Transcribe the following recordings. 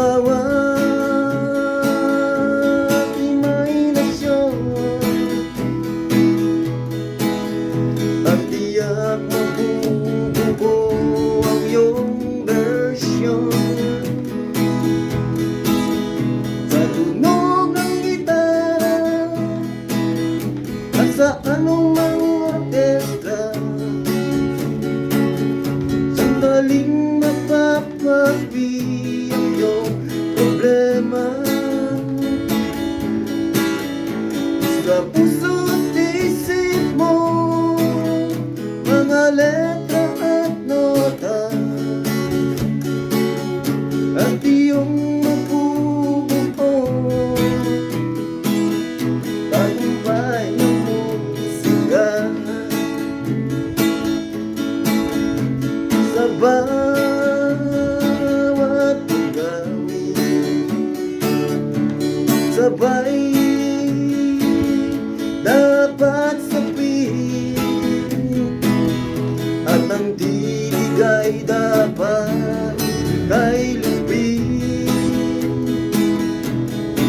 bawat imahinasyon at tiyak mabubuo ang iyong bersyon. Sa tunog ng gitara at sa anumang orkestra, sandaling mapapawi ang iyong problema. Sa puso't isip mo, mga letra at nota, at iyong mabubuo tagumpay ng musika. Sa bawat gawin, sabay dapat sabihin, at ang tinig ay dapat kay lubid.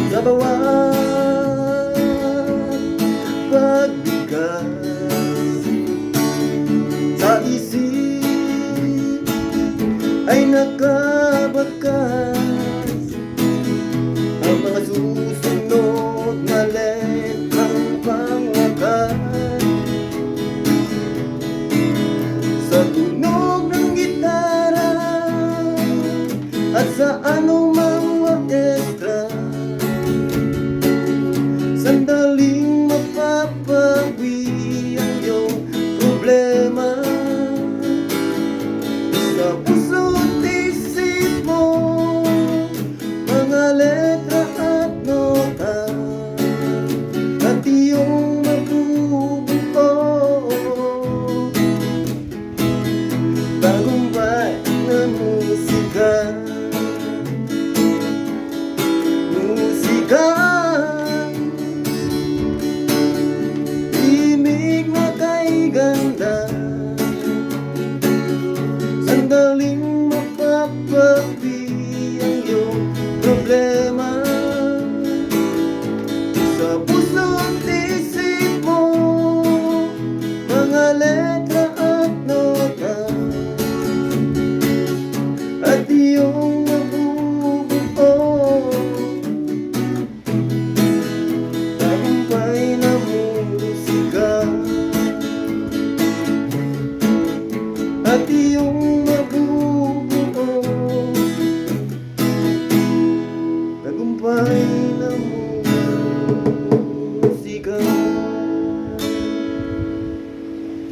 Sa bawat pagbigas, sa isip ay nakabakas ang mga susunod na letrang pangwakas. Sa tunog ng gitara at sa anumang orkestra, sandaling mapapawi ang iyong problema. Sa puso't isip mo, mga letra at nota, at iyong mabubuo tagumpay na musika. Musika, imig na kay ganda, sandaling mapapawi ang iyong problema. Sa puso't isip mo, mga letra at nota, at iyong mabubuo tagumpay na musika. At